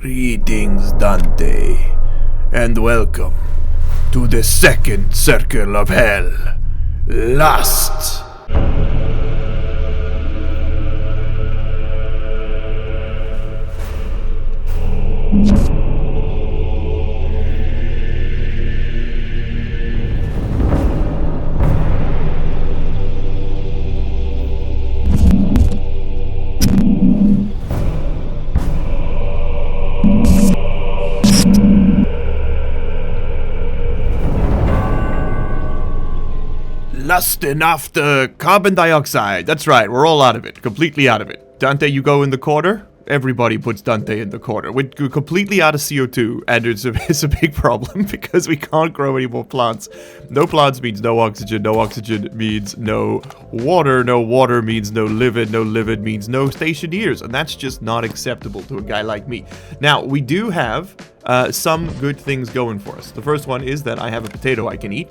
Greetings, Dante, and welcome to the second circle of hell, Lust. Lusting after carbon dioxide. That's right, we're all out of it. Completely out of it. Dante, you go in the corner. Everybody puts Dante in the corner. We're completely out of CO2, and it's a big problem because we can't grow any more plants. No plants means no oxygen. No oxygen means no water. No water means no livid. No livid means no stationeers, and that's just not acceptable to a guy like me. Now, we do have some good things going for us. The first one is that I have a potato I can eat.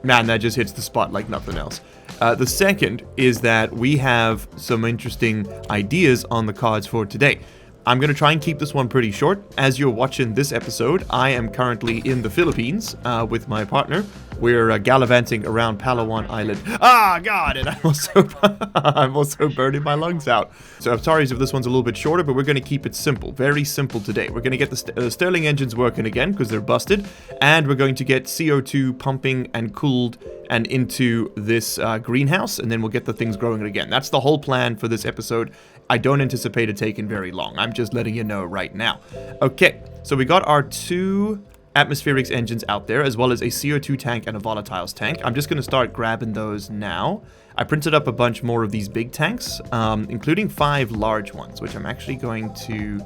Man, that just hits the spot like nothing else. The second is that we have some interesting ideas on the cards for today. I'm going to try and keep this one pretty short. As you're watching this episode, I am currently in the Philippines with my partner. We're gallivanting around Palawan Island. Ah, God! And I'm also burning my lungs out. So I'm sorry if this one's a little bit shorter, but we're going to keep it simple. Very simple today. We're going to get the Stirling engines working again because they're busted. And we're going to get CO2 pumping and cooled and into this greenhouse. And then we'll get the things growing again. That's the whole plan for this episode. I don't anticipate it taking very long. I'm just letting you know right now. Okay, so we got our two atmospherics engines out there, as well as a CO2 tank and a volatiles tank. I'm just going to start grabbing those now. I printed up a bunch more of these big tanks, including 5 large ones, which I'm actually going to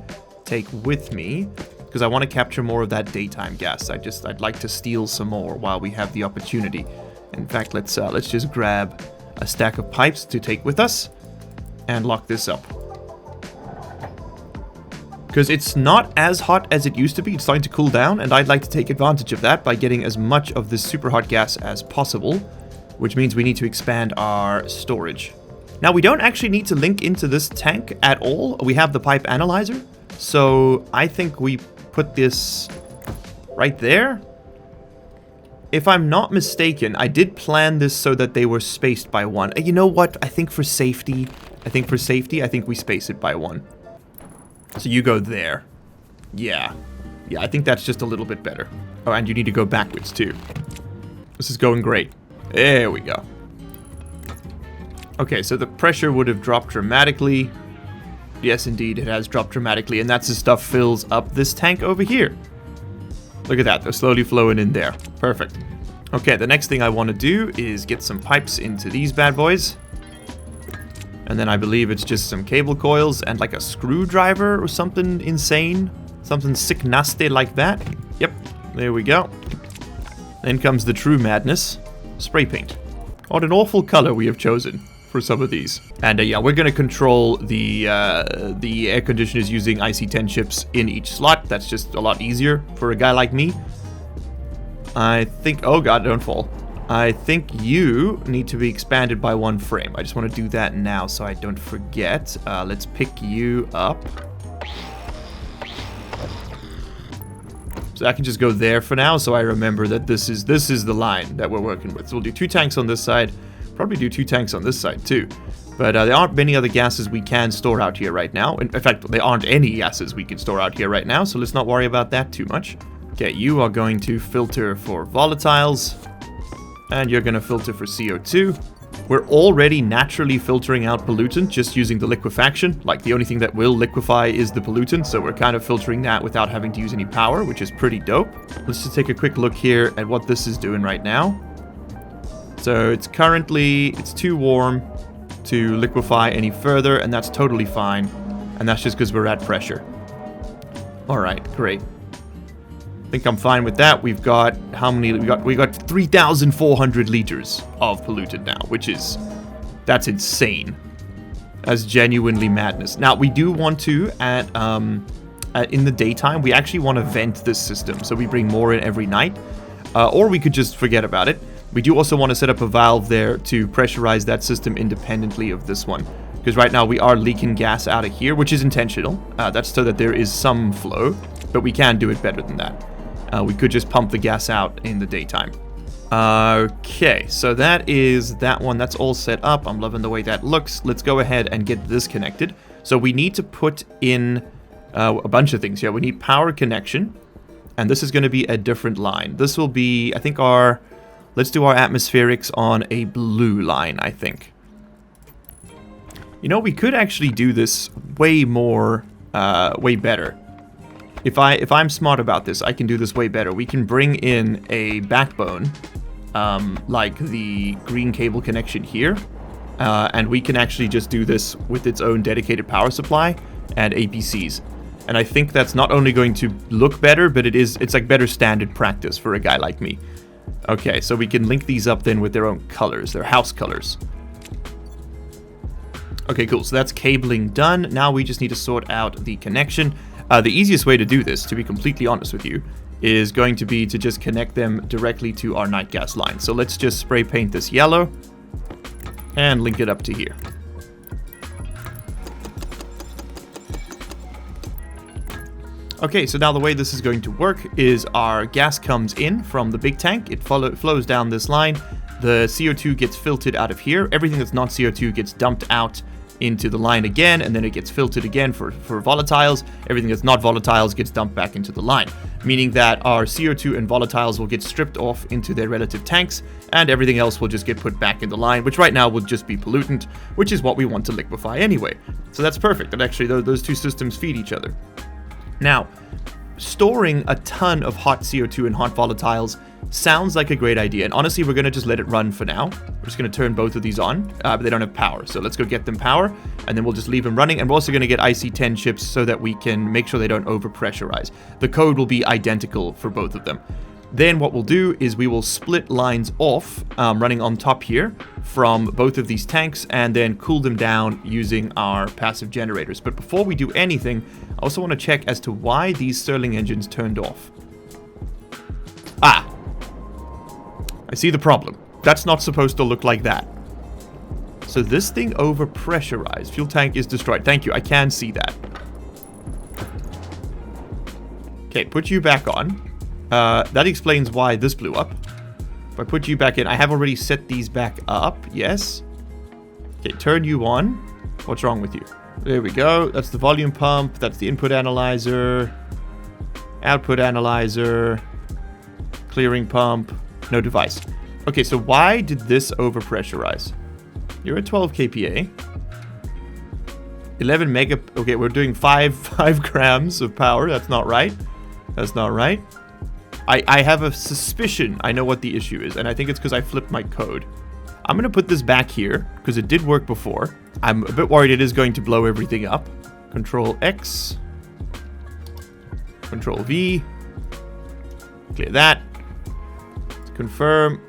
take with me because I want to capture more of that daytime gas. I'd like to steal some more while we have the opportunity. In fact, let's just grab a stack of pipes to take with us and lock this up. Because it's not as hot as it used to be. It's starting to cool down, and I'd like to take advantage of that by getting as much of this super hot gas as possible, which means we need to expand our storage. Now, we don't actually need to link into this tank at all. We have the pipe analyzer, so I think we put this right there. If I'm not mistaken, I did plan this so that they were spaced by 1. You know what? I think for safety, I think we space it by 1. So you go there. Yeah, I think that's just a little bit better. Oh, and you need to go backwards too. This is going great. There we go. Okay, so the pressure would have dropped dramatically. Yes, indeed, it has dropped dramatically, and that's the stuff fills up this tank over here. Look at that, they're slowly flowing in there. Perfect. Okay, the next thing I want to do is get some pipes into these bad boys. And then I believe it's just some cable coils and like a screwdriver or something insane. Something sick nasty like that. Yep, there we go. Then comes the true madness. Spray paint. What an awful color we have chosen for some of these. And yeah, we're going to control the air conditioners using IC10 chips in each slot. That's just a lot easier for a guy like me. I think... Oh god, don't fall. I think you need to be expanded by 1 frame. I just want to do that now so I don't forget. Let's pick you up. So I can just go there for now so I remember that this is the line that we're working with. So we'll do 2 tanks on this side. Probably do 2 tanks on this side too. But there aren't many other gases we can store out here right now. In fact, there aren't any gases we can store out here right now, so let's not worry about that too much. Okay, you are going to filter for volatiles. And you're going to filter for CO2. We're already naturally filtering out pollutant just using the liquefaction. Like, the only thing that will liquefy is the pollutant, so we're kind of filtering that without having to use any power, which is pretty dope. Let's just take a quick look here at what this is doing right now. So it's too warm to liquefy any further, and that's totally fine. And that's just because we're at pressure. Alright, great. I think I'm fine with that. We've got how many? We got 3,400 liters of pollutant now, that's insane. That's genuinely madness. Now we do want to in the daytime we actually want to vent this system, so we bring more in every night, or we could just forget about it. We do also want to set up a valve there to pressurize that system independently of this one, Because right now we are leaking gas out of here, which is intentional. That's so that there is some flow, but we can do it better than that. We could just pump the gas out in the daytime. Okay, so that is that one. That's all set up. I'm loving the way that looks. Let's go ahead and get this connected. So we need to put in a bunch of things here. We need power connection, and this is going to be a different line. This will be, I think, let's do our atmospherics on a blue line, I think. You know, we could actually do this way more, way better. If I'm smart about this, I can do this way better. We can bring in a backbone, like the green cable connection here, and we can actually just do this with its own dedicated power supply and APCs. And I think that's not only going to look better, but it's like better standard practice for a guy like me. Okay, so we can link these up then with their own colors, their house colors. Okay, cool. So that's cabling done. Now we just need to sort out the connection. The easiest way to do this, to be completely honest with you, is going to be to just connect them directly to our night gas line. So let's just spray paint this yellow and link it up to here. Okay, so now the way this is going to work is our gas comes in from the big tank. It flows down this line. The CO2 gets filtered out of here. Everything that's not CO2 gets dumped out into the line again, and then it gets filtered again for volatiles. Everything that's not volatiles gets dumped back into the line, meaning that our CO2 and volatiles will get stripped off into their relative tanks, and everything else will just get put back in the line, which right now will just be pollutant, which is what we want to liquefy anyway. So that's perfect. And actually, those two systems feed each other. Now, storing a ton of hot CO2 and hot volatiles sounds like a great idea, and honestly, we're going to just let it run for now. We're just going to turn both of these on, but they don't have power, so let's go get them power, and then we'll just leave them running, and we're also going to get IC10 chips so that we can make sure they don't over-pressurize. The code will be identical for both of them. Then what we'll do is we will split lines off, running on top here, from both of these tanks, and then cool them down using our passive generators. But before we do anything, I also want to check as to why these Stirling engines turned off. Ah! I see the problem. That's not supposed to look like that. So this thing over-pressurized. Fuel tank is destroyed. Thank you, I can see that. Okay, put you back on. That explains why this blew up. If I put you back in, I have already set these back up. Yes. Okay, turn you on. What's wrong with you? There we go. That's the volume pump. That's the input analyzer. Output analyzer. Clearing pump. No device. Okay, so why did this overpressurize? You're at 12 kPa. 11 mega... Okay, we're doing 5 grams of power. That's not right. That's not right. I have a suspicion I know what the issue is, and I think it's because I flipped my code. I'm going to put this back here, because it did work before. I'm a bit worried it is going to blow everything up. Control X. Control V. Clear that. Confirm.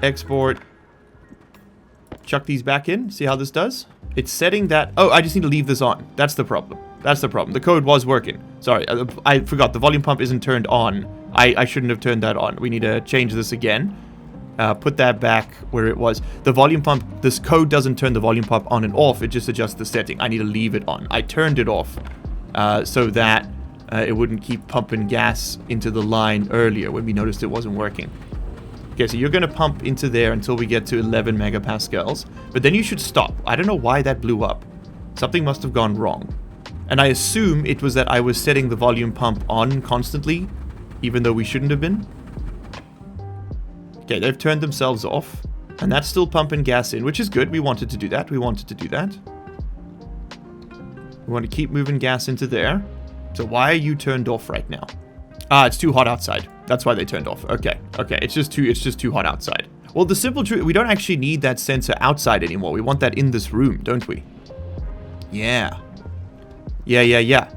Export. Chuck these back in. See how this does? It's setting that... Oh, I just need to leave this on. That's the problem. That's the problem. The code was working. Sorry, I forgot. The volume pump isn't turned on. I shouldn't have turned that on. We need to change this again. Put that back where it was. The volume pump, this code doesn't turn the volume pump on and off. It just adjusts the setting. I need to leave it on. I turned it off so that it wouldn't keep pumping gas into the line earlier when we noticed it wasn't working. Okay, so you're going to pump into there until we get to 11 megapascals. But then you should stop. I don't know why that blew up. Something must have gone wrong. And I assume it was that I was setting the volume pump on constantly, even though we shouldn't have been. Okay, they've turned themselves off. And that's still pumping gas in, which is good. We wanted to do that. We wanted to do that. We want to keep moving gas into there. So why are you turned off right now? Ah, it's too hot outside. That's why they turned off. Okay, okay. It's just too hot outside. Well, the simple truth, we don't actually need that sensor outside anymore. We want that in this room, don't we? Yeah. Yeah.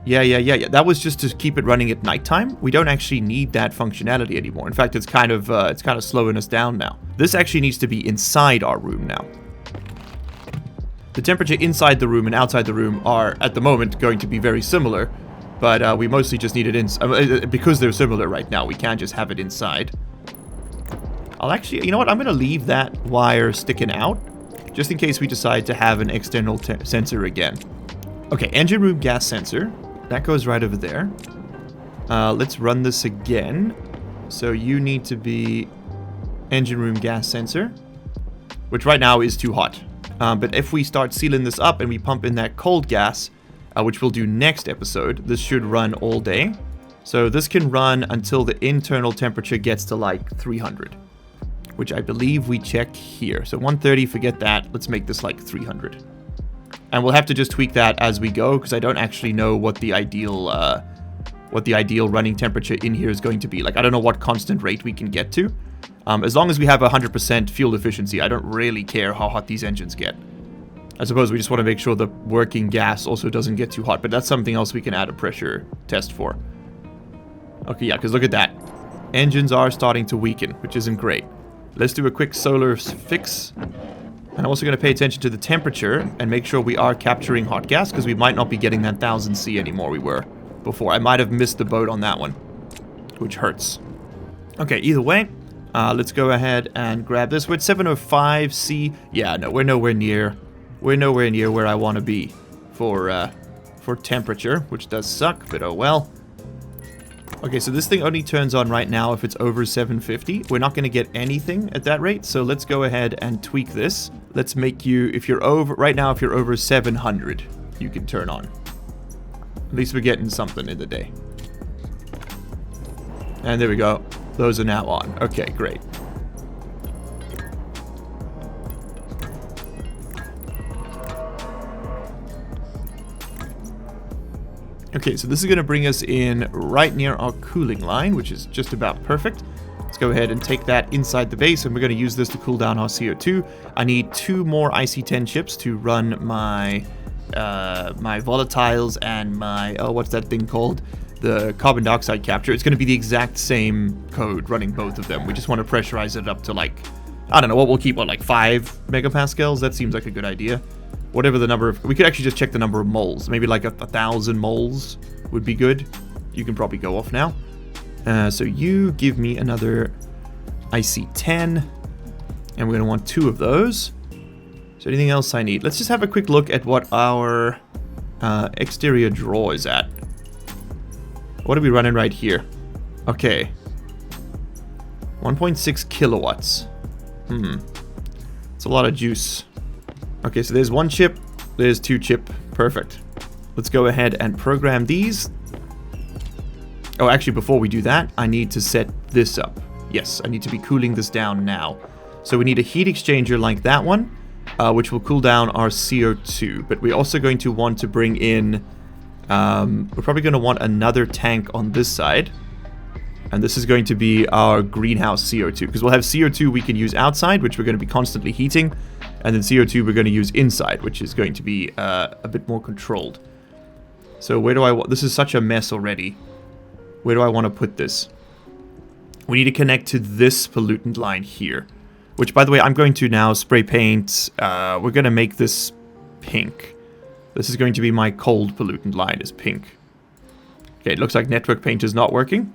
That was just to keep it running at nighttime. We don't actually need that functionality anymore. In fact, it's kind of slowing us down now. This actually needs to be inside our room now. The temperature inside the room and outside the room are, at the moment, going to be very similar. But we mostly just need it in... because they're similar right now, we can't just have it inside. I'll actually... You know what? I'm going to leave that wire sticking out. just in case we decide to have an external sensor again. Okay, engine room gas sensor. That goes right over there. Let's run this again. So you need to be engine room gas sensor, which right now is too hot. But if we start sealing this up and we pump in that cold gas, which we'll do next episode, this should run all day. So this can run until the internal temperature gets to like 300, which I believe we check here. So 130, forget that. Let's make this like 300. And we'll have to just tweak that as we go, because I don't actually know what the ideal running temperature in here is going to be. Like, I don't know what constant rate we can get to. As long as we have 100% fuel efficiency, I don't really care how hot these engines get. I suppose we just want to make sure the working gas also doesn't get too hot, but that's something else we can add a pressure test for. Okay, yeah, because look at that. Engines are starting to weaken, which isn't great. Let's do a quick solar fix. And I'm also going to pay attention to the temperature and make sure we are capturing hot gas, because we might not be getting that 1000 C anymore we were before. I might have missed the boat on that one, which hurts. Okay, either way, let's go ahead and grab this. We're at 705 C. Yeah, no, we're nowhere near where I want to be for temperature, which does suck, but oh well. Okay, so this thing only turns on right now if it's over 750. We're not going to get anything at that rate, so let's go ahead and tweak this. Let's make you, if you're over, right now if you're over 700, you can turn on. At least we're getting something in the day. And there we go. Those are now on. Okay, great. Okay, so this is going to bring us in right near our cooling line, which is just about perfect. Let's go ahead and take that inside the base, and we're going to use this to cool down our CO2. I need 2 more IC10 chips to run my my volatiles and my, oh, what's that thing called? The carbon dioxide capture. It's going to be the exact same code running both of them. We just want to pressurize it up to like, I don't know, what we'll keep on, like 5 megapascals? That seems like a good idea. Whatever the number of, we could actually just check the number of moles. Maybe like 1,000 moles would be good. You can probably go off now. So you give me another IC10, and we're going to want 2 of those. So anything else I need? Let's just have a quick look at what our exterior drawer is at. What are we running right here? Okay. 1.6 kilowatts. It's a lot of juice. Okay, so there's 1 chip, there's 2 chip. Perfect. Let's go ahead and program these. Oh, actually, before we do that, I need to set this up. Yes, I need to be cooling this down now. So we need a heat exchanger like that one, which will cool down our CO2. But we're also going to want to bring in, we're probably going to want another tank on this side. And this is going to be our greenhouse CO2, because we'll have CO2 we can use outside, which we're going to be constantly heating. And then CO2 we're going to use inside, which is going to be a bit more controlled. So where do I want... This is such a mess already. Where do I want to put this? We need to connect to this pollutant line here. Which, by the way, I'm going to now spray paint. We're going to make this pink. This is going to be my cold pollutant line, is pink. Okay, it looks like network paint is not working.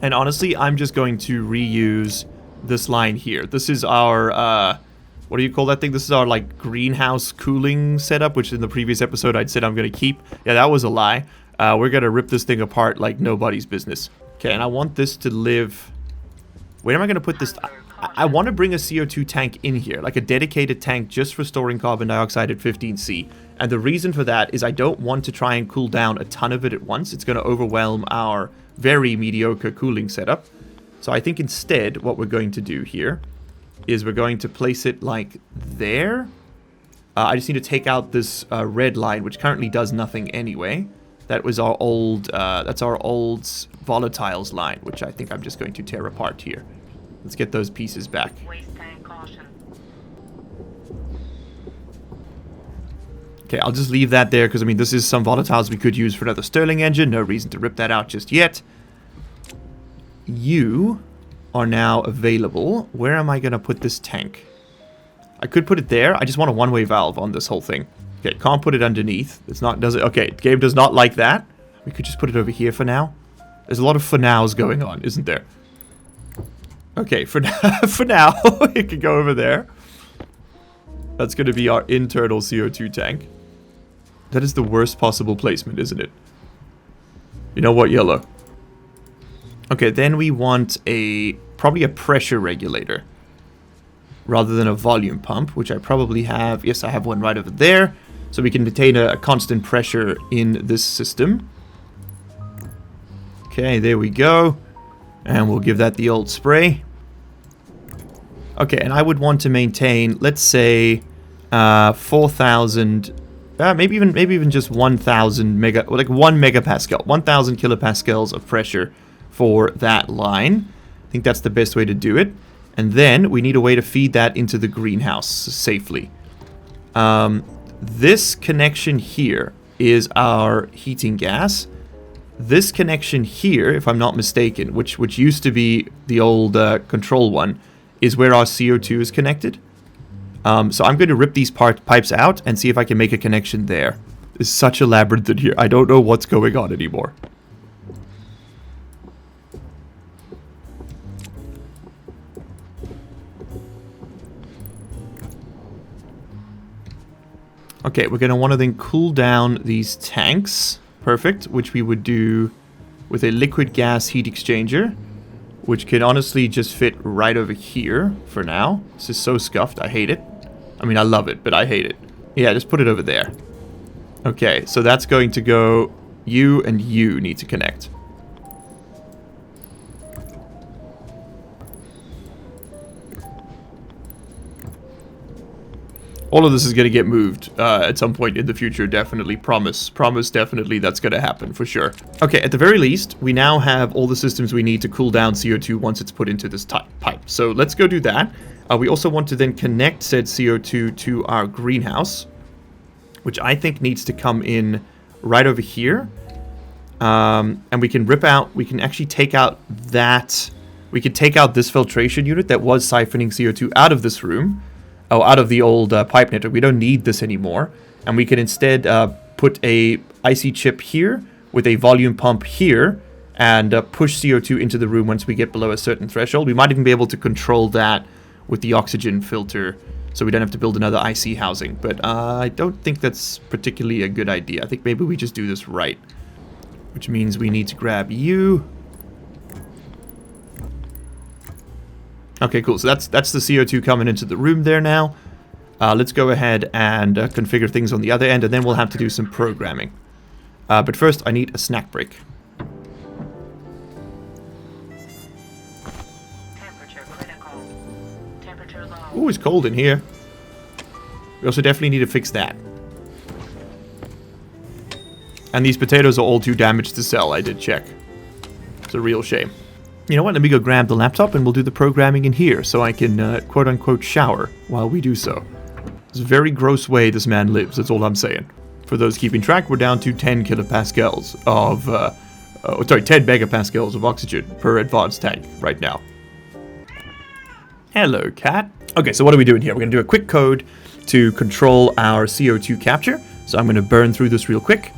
And honestly, I'm just going to reuse this line here. This is our, what do you call that thing? This is our, like, greenhouse cooling setup, which in the previous episode I'd said I'm going to keep. Yeah, that was a lie. We're going to rip this thing apart like nobody's business. Okay, and I want this to live... Where am I going to put this? I want to bring a CO2 tank in here, like a dedicated tank just for storing carbon dioxide at 15C. And the reason for that is I don't want to try and cool down a ton of it at once. It's going to overwhelm our very mediocre cooling setup. So I think instead what we're going to do here is we're going to place it like there. I just need to take out this red line, which currently does nothing anyway. That was our old, that's our old volatiles line, which I think I'm just going to tear apart here. Let's get those pieces back. Okay, I'll just leave that there because, I mean, this is some volatiles we could use for another Stirling engine. No reason to rip that out just yet. You are now available. Where am I going to put this tank? I could put it there. I just want a one-way valve on this whole thing. Okay, can't put it underneath. It's not, does it? Okay, game does not like that. We could just put it over here for now. There's a lot of for nows going on, isn't there? Okay, for now, it can go over there. That's going to be our internal CO2 tank. That is the worst possible placement, isn't it? You know what, yellow? Okay, then we want probably a pressure regulator rather than a volume pump, which I probably have. Yes, I have one right over there. So we can maintain a constant pressure in this system. Okay, there we go. And we'll give that the old spray. Okay, and I would want to maintain, let's say, 4,000, maybe even just 1,000 mega, like 1 megapascal, 1,000 kilopascals of pressure for that line. I think that's the best way to do it. And then we need a way to feed that into the greenhouse safely. This connection here is our heating gas. This connection here, if I'm not mistaken, which used to be the old control one, is where our CO2 is connected. So I'm going to rip these pipes out and see if I can make a connection there. There's such a labyrinth in here. I don't know what's going on anymore. Okay, we're going to want to then cool down these tanks. Perfect, which we would do with a liquid gas heat exchanger, which can honestly just fit right over here for now. This is so scuffed, I hate it. I mean, I love it, but I hate it. Yeah, just put it over there. Okay, so that's going to go, you and you need to connect. All of this is going to get moved at some point in the future, definitely. Promise, definitely that's going to happen, for sure. Okay, at the very least, we now have all the systems we need to cool down CO2 once it's put into this pipe. So let's go do that. We also want to then connect said CO2 to our greenhouse, which I think needs to come in right over here. And we can actually take out that, we can take out this filtration unit that was siphoning CO2 out of this room. Oh, out of the old pipe network. We don't need this anymore. And we can instead put a IC chip here with a volume pump here and push CO2 into the room once we get below a certain threshold. We might even be able to control that with the oxygen filter so we don't have to build another IC housing. But I don't think that's particularly a good idea. I think maybe we just do this right. Which means we need to grab you. Okay, cool. So that's the CO2 coming into the room there now. Let's go ahead and configure things on the other end, and then we'll have to do some programming. But first, I need a snack break. Temperature critical. Temperature low. Ooh, it's cold in here. We also definitely need to fix that. And these potatoes are all too damaged to sell, I did check. It's a real shame. You know what, let me go grab the laptop and we'll do the programming in here so I can quote-unquote shower while we do so. It's a very gross way this man lives, that's all I'm saying. For those keeping track, we're down to 10 kilopascals of, 10 megapascals of oxygen per advanced tank right now. Hello, cat. Okay, so what are we doing here? We're going to do a quick code to control our CO2 capture. So I'm going to burn through this real quick.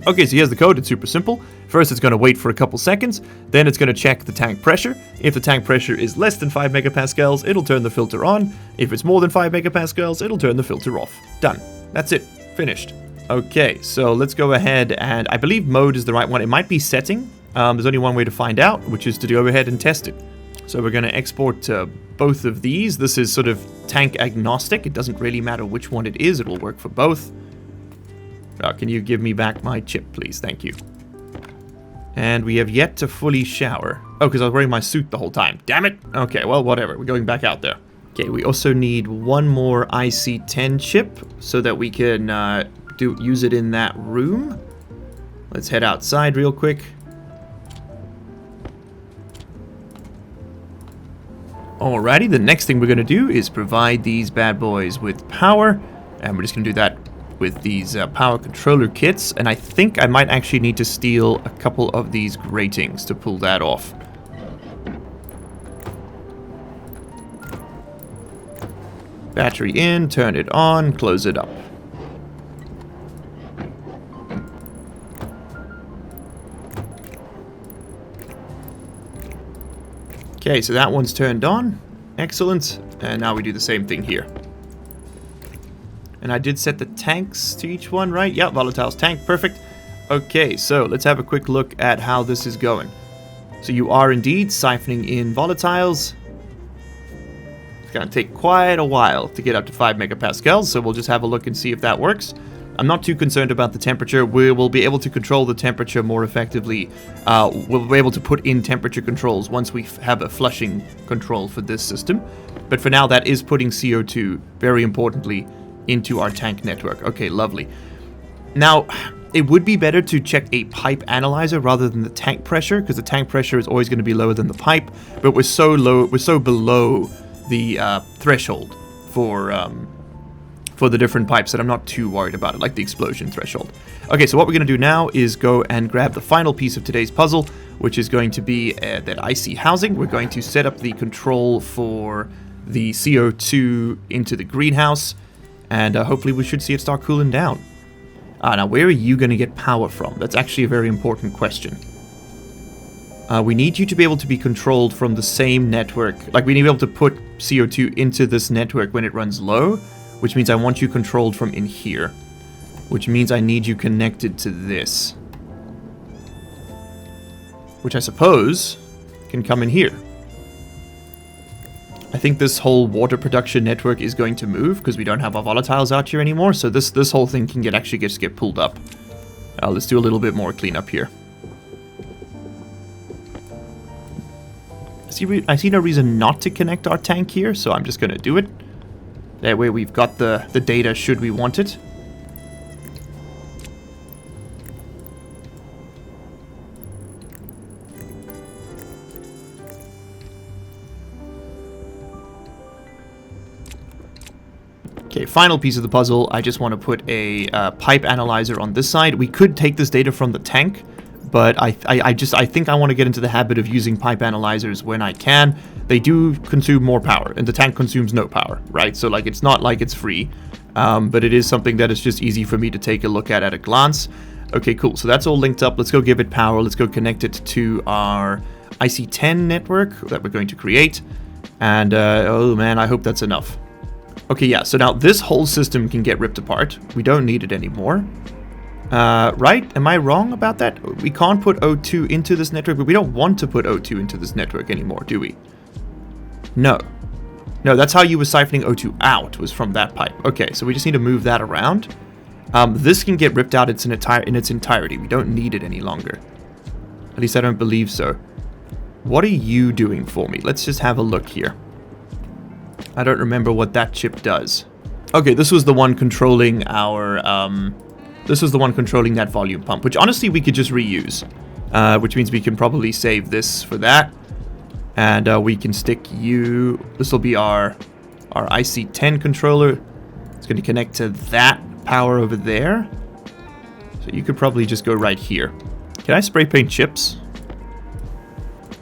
Okay, so here's the code. It's super simple. First, it's going to wait for a couple seconds. Then it's going to check the tank pressure. If the tank pressure is less than 5 megapascals, it'll turn the filter on. If it's more than 5 megapascals, it'll turn the filter off. Done. That's it. Finished. Okay, so let's go ahead and I believe mode is the right one. It might be setting. There's only one way to find out, which is to go ahead and test it. So we're going to export both of these. This is sort of tank agnostic. It doesn't really matter which one it is. It will work for both. Can you give me back my chip, please? Thank you. And we have yet to fully shower. Oh, because I was wearing my suit the whole time. Damn it! Okay, well, whatever. We're going back out there. Okay, we also need one more IC10 chip so that we can use it in that room. Let's head outside real quick. Alrighty, the next thing we're going to do is provide these bad boys with power. And we're just going to do that with these power controller kits, and I think I might actually need to steal a couple of these gratings to pull that off. Battery in, turn it on, close it up. Okay, so that one's turned on. Excellent. And now we do the same thing here. And I did set the tanks to each one, right? Yeah, volatiles tank, perfect. Okay, so let's have a quick look at how this is going. So you are indeed siphoning in volatiles. It's going to take quite a while to get up to 5 megapascals, so we'll just have a look and see if that works. I'm not too concerned about the temperature. We will be able to control the temperature more effectively. We'll be able to put in temperature controls once we have a flushing control for this system. But for now, that is putting CO2, very importantly, into our tank network. Okay, lovely. Now, it would be better to check a pipe analyzer rather than the tank pressure, because the tank pressure is always going to be lower than the pipe. But we're so below the threshold for the different pipes that I'm not too worried about it, like the explosion threshold. Okay, so what we're going to do now is go and grab the final piece of today's puzzle, which is going to be that IC housing. We're going to set up the control for the CO2 into the greenhouse, and hopefully we should see it start cooling down. Now, where are you going to get power from? That's actually a very important question. We need you to be able to be controlled from the same network. Like, we need to be able to put CO2 into this network when it runs low, which means I want you controlled from in here. Which means I need you connected to this. Which I suppose can come in here. I think this whole water production network is going to move because we don't have our volatiles out here anymore. So this whole thing can actually just get pulled up. Let's do a little bit more cleanup here. I see no reason not to connect our tank here, so I'm just going to do it. That way we've got the data should we want it. Okay, final piece of the puzzle. I just want to put a pipe analyzer on this side. We could take this data from the tank, but I think I want to get into the habit of using pipe analyzers when I can. They do consume more power, and the tank consumes no power, right? So, like, it's not like it's free, but it is something that is just easy for me to take a look at a glance. Okay, cool. So that's all linked up. Let's go give it power. Let's go connect it to our IC10 network that we're going to create. And, oh man, I hope that's enough. Okay, yeah, so now this whole system can get ripped apart. We don't need it anymore. Right? Am I wrong about that? We can't put O2 into this network, but we don't want to put O2 into this network anymore, do we? No. No, that's how you were siphoning O2 out, was from that pipe. Okay, so we just need to move that around. This can get ripped out in its entirety. We don't need it any longer. At least I don't believe so. What are you doing for me? Let's just have a look here. I don't remember what that chip does. Okay, this was the one controlling our, this was the one controlling that volume pump, which honestly we could just reuse. Which means we can probably save this for that. And we can stick you, this will be our IC10 controller. It's going to connect to that power over there. So you could probably just go right here. Can I spray paint chips?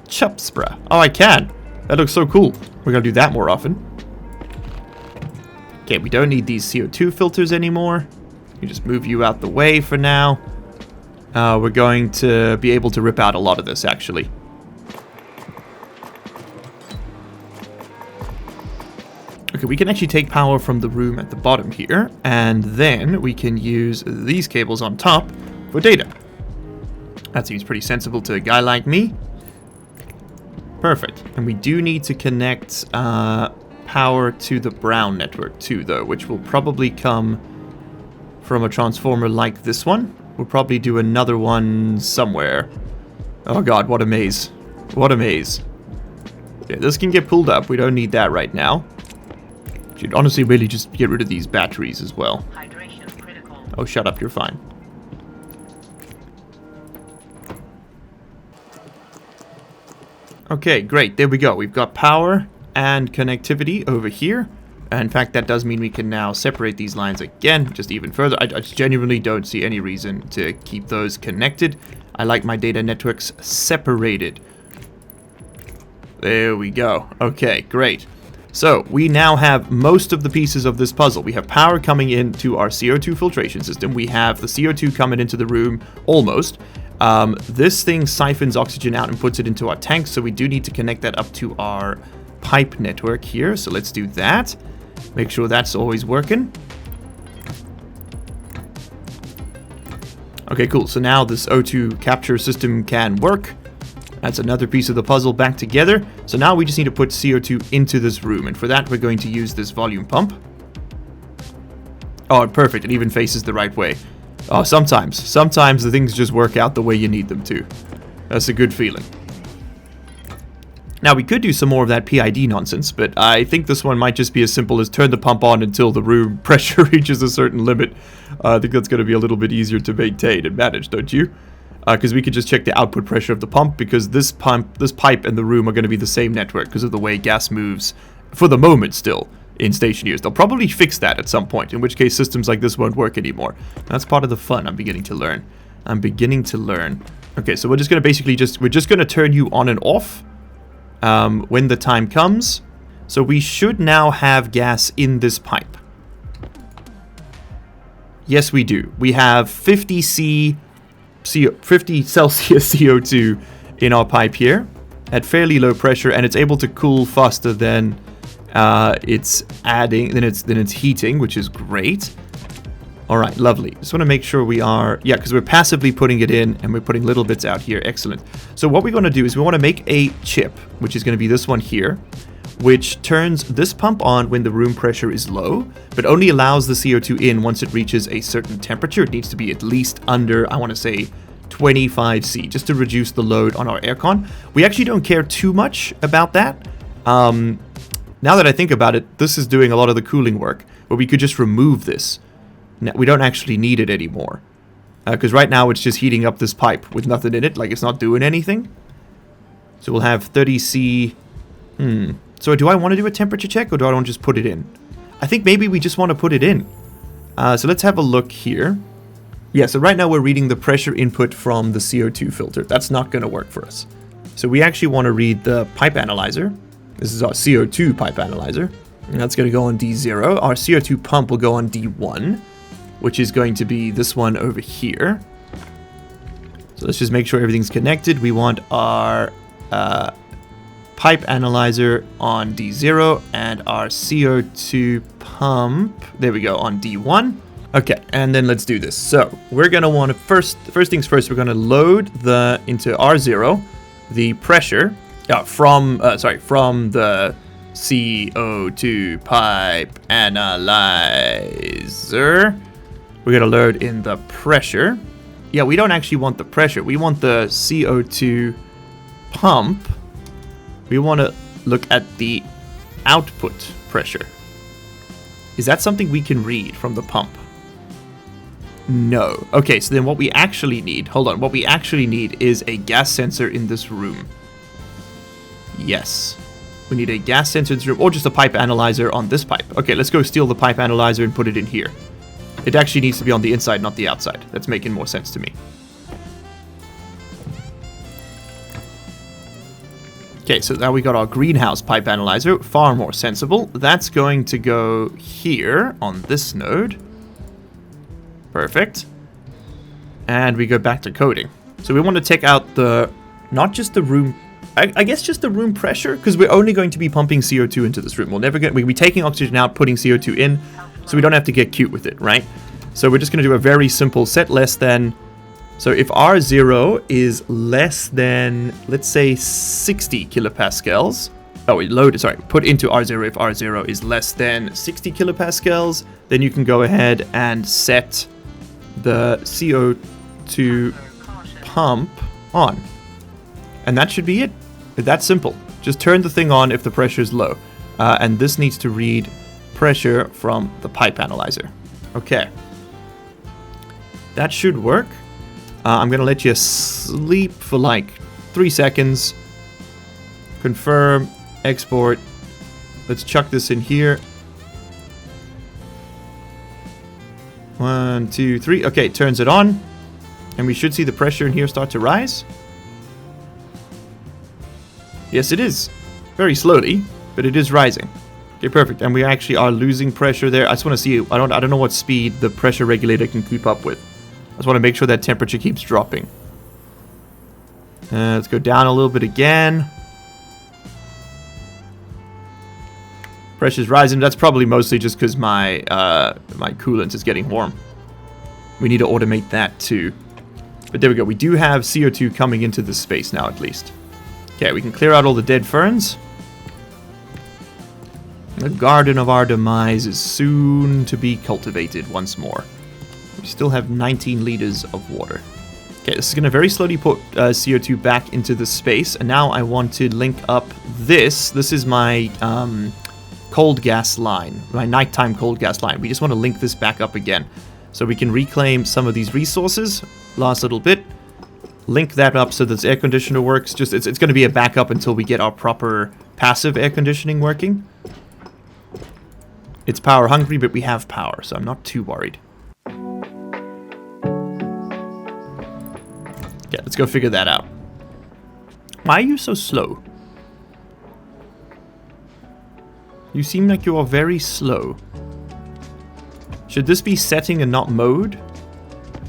Chip spray. Oh, I can. That looks so cool. We're going to do that more often. Okay, we don't need these CO2 filters anymore. We just move you out the way for now. We're going to be able to rip out a lot of this, actually. Okay, we can actually take power from the room at the bottom here, and then we can use these cables on top for data. That seems pretty sensible to a guy like me. Perfect. And we do need to connect power to the brown network too, though, which will probably come from a transformer like this one. We'll probably do another one somewhere. Oh god, what a maze. What a maze. Yeah, this can get pulled up. We don't need that right now. Should honestly really just get rid of these batteries as well. Hydration critical. Oh, shut up, you're fine. Okay, great. There we go. We've got power and connectivity over here. In fact, that does mean we can now separate these lines again, just even further. I genuinely don't see any reason to keep those connected. I like my data networks separated. There we go. Okay, great. So we now have most of the pieces of this puzzle. We have power coming into our CO2 filtration system. We have the CO2 coming into the room, almost. This thing siphons oxygen out and puts it into our tank, so we do need to connect that up to our pipe network here. So let's do that. Make sure that's always working. Okay, cool. So now this O2 capture system can work. That's another piece of the puzzle back together. So now we just need to put CO2 into this room. And for that, we're going to use this volume pump. Oh, perfect. It even faces the right way. Oh, sometimes the things just work out the way you need them to. That's a good feeling. Now, we could do some more of that PID nonsense, but I think this one might just be as simple as turn the pump on until the room pressure reaches a certain limit. I think that's going to be a little bit easier to maintain and manage, don't you? Because we could just check the output pressure of the pump, because this pipe and the room are going to be the same network because of the way gas moves, for the moment still, in Stationeers. They'll probably fix that at some point, in which case systems like this won't work anymore. That's part of the fun I'm beginning to learn. Okay, so we're just going to basically we're just going to turn you on and off when the time comes. So we should now have gas in this pipe. Yes, we do. We have 50 Celsius CO2 in our pipe here at fairly low pressure, and it's able to cool faster than it's heating, which is great. All right, lovely. Just want to make sure we are, because we're passively putting it in and we're putting little bits out here. Excellent. So what we're going to do is we want to make a chip, which is going to be this one here, which turns this pump on when the room pressure is low, but only allows the CO2 in once it reaches a certain temperature. It needs to be at least under, I want to say, 25 C, just to reduce the load on our aircon. We actually don't care too much about that. Now that I think about it, this is doing a lot of the cooling work, but we could just remove this. We don't actually need it anymore, because right now it's just heating up this pipe with nothing in it, like it's not doing anything. So we'll have 30 C. So do I want to do a temperature check, or do I want to just put it in? I think maybe we just want to put it in. So let's have a look here. Yeah, so right now we're reading the pressure input from the CO2 filter. That's not going to work for us. So we actually want to read the pipe analyzer. This is our CO2 pipe analyzer. And that's going to go on D0. Our CO2 pump will go on D1, which is going to be this one over here. So let's just make sure everything's connected. We want our pipe analyzer on D0 and our CO2 pump, there we go, on D1. Okay, and then let's do this. So we're going to want to first things first, we're going to load into R0 the pressure from the CO2 pipe analyzer. We're going to load in the pressure. Yeah, we don't actually want the pressure. We want the CO2 pump. We want to look at the output pressure. Is that something we can read from the pump? No. Okay, so then what we actually need, what we actually need is a gas sensor in this room. Yes. We need a gas sensor in this room, or just a pipe analyzer on this pipe. Okay, let's go steal the pipe analyzer and put it in here. It actually needs to be on the inside, not the outside. That's making more sense to me. Okay, so now we got our greenhouse pipe analyzer, far more sensible. That's going to go here on this node. Perfect. And we go back to coding. So we want to take out not just the room, I guess just the room pressure, because we're only going to be pumping CO2 into this room. We'll be taking oxygen out, putting CO2 in, so we don't have to get cute with it, right? So we're just going to do a very simple set less than. So if R0 is less than, let's say, 60 kilopascals. Oh, put into R0 if R0 is less than 60 kilopascals, then you can go ahead and set the CO2 pump on. And that should be it. That's simple. Just turn the thing on if the pressure is low. And this needs to read pressure from the pipe analyzer. Okay. That should work. I'm going to let you sleep for like 3 seconds. Confirm, export. Let's chuck this in here. 1, 2, 3. Okay, turns it on. And we should see the pressure in here start to rise. Yes, it is. Very slowly, but it is rising. Okay, perfect. And we actually are losing pressure there. I just want to see. I don't know what speed the pressure regulator can keep up with. I just want to make sure that temperature keeps dropping. Let's go down a little bit again. Pressure's rising. That's probably mostly just because my my coolant is getting warm. We need to automate that too. But there we go. We do have CO2 coming into this space now, at least. Okay, we can clear out all the dead ferns. The garden of our demise is soon to be cultivated once more. We still have 19 liters of water. Okay, this is going to very slowly put CO2 back into the space. And now I want to link up this. This is my cold gas line, my nighttime cold gas line. We just want to link this back up again. So we can reclaim some of these resources. Last little bit. Link that up so that this air conditioner works. Just it's going to be a backup until we get our proper passive air conditioning working. It's power hungry, but we have power, so I'm not too worried. Okay, let's go figure that out. Why are you so slow? You seem like you are very slow. Should this be setting and not mode?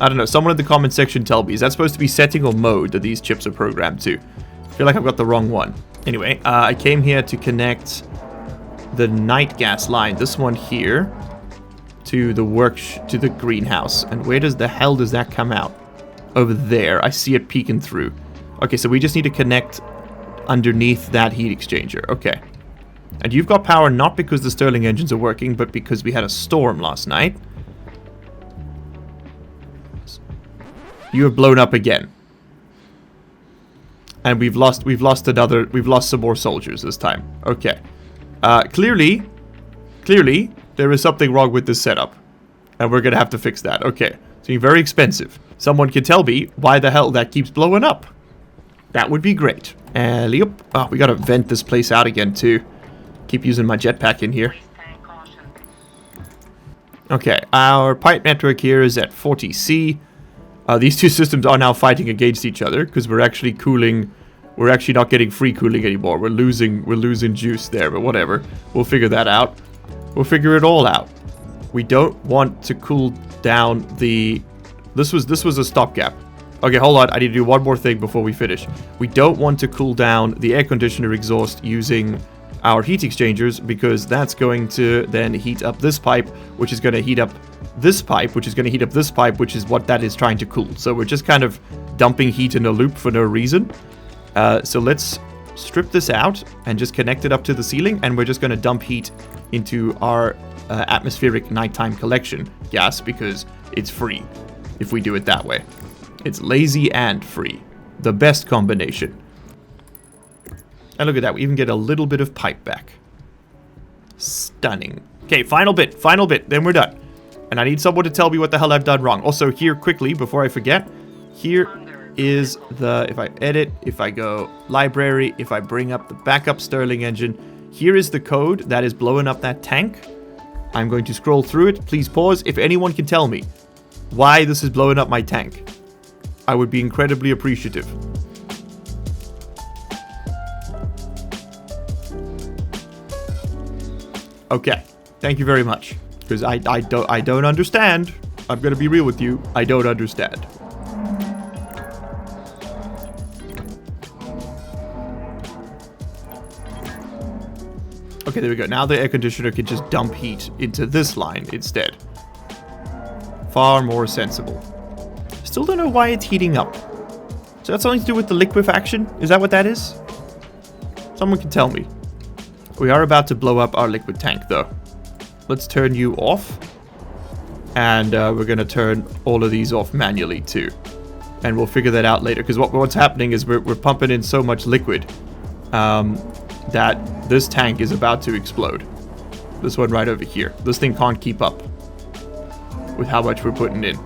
I don't know. Someone in the comment section tell me. Is that supposed to be setting or mode that these chips are programmed to? I feel like I've got the wrong one. Anyway, I came here to connect the night gas line, this one here, to the to the greenhouse. And where does the hell does that come out? Over there. I see it peeking through. Okay, so we just need to connect underneath that heat exchanger. Okay. And you've got power not because the Stirling engines are working, but because we had a storm last night. You have blown up again. And we've lost some more soldiers this time. Okay. Clearly, there is something wrong with this setup. And we're gonna have to fix that. Okay. It's being very expensive. Someone can tell me why the hell that keeps blowing up. That would be great. Yep. Oh, we gotta vent this place out again, too. Keep using my jetpack in here. Okay, our pipe network here is at 40C. These two systems are now fighting against each other because we're actually cooling. We're actually not getting free cooling anymore. We're losing juice there, but whatever. We'll figure that out. We'll figure it all out. We don't want to cool down the... This was a stopgap. Okay, hold on. I need to do one more thing before we finish. We don't want to cool down the air conditioner exhaust using our heat exchangers because that's going to then heat up this pipe, which is going to heat up this pipe, which is going to heat up this pipe, which is what that is trying to cool. So we're just kind of dumping heat in a loop for no reason. So let's strip this out and just connect it up to the ceiling, and we're just going to dump heat into our atmospheric nighttime collection gas because it's free if we do it that way. It's lazy and free. The best combination. And look at that, we even get a little bit of pipe back. Stunning. Okay, final bit, then we're done. And I need someone to tell me what the hell I've done wrong. Also, here, quickly, before I forget, here is the, if I edit, if I go library, if I bring up the backup Stirling engine, here is the code that is blowing up that tank. I'm going to scroll through it. Please pause. If anyone can tell me why this is blowing up my tank, I would be incredibly appreciative. Okay, thank you very much. Because I don't understand. I'm gonna be real with you. I don't understand. Okay, there we go. Now the air conditioner can just dump heat into this line instead. Far more sensible. Still don't know why it's heating up. So that's something to do with the liquefaction? Is that what that is? Someone can tell me. We are about to blow up our liquid tank, though. Let's turn you off. And we're going to turn all of these off manually, too. And we'll figure that out later. Because what's happening is we're pumping in so much liquid that this tank is about to explode. This one right over here. This thing can't keep up with how much we're putting in.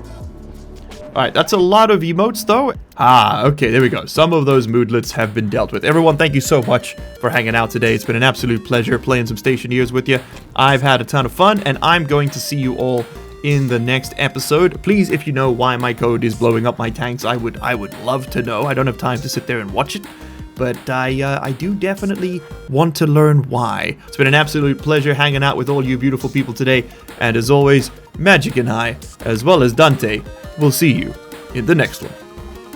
Alright, that's a lot of emotes, though. Ah, okay, there we go. Some of those moodlets have been dealt with. Everyone, thank you so much for hanging out today. It's been an absolute pleasure playing some Stationeers with you. I've had a ton of fun, and I'm going to see you all in the next episode. Please, if you know why my code is blowing up my tanks, I would love to know. I don't have time to sit there and watch it. but I do definitely want to learn why. It's been an absolute pleasure hanging out with all you beautiful people today, and as always, Magic and I, as well as Dante, will see you in the next one.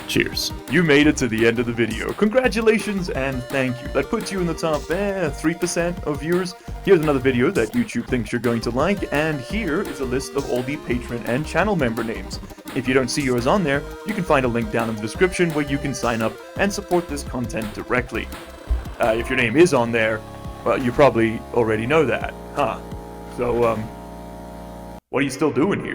Cheers. You made it to the end of the video. Congratulations and thank you. That puts you in the top 3% of viewers. Here's another video that YouTube thinks you're going to like, and here is a list of all the patron and channel member names. If you don't see yours on there, you can find a link down in the description where you can sign up and support this content directly. If your name is on there, well, you probably already know that, huh? So, what are you still doing here?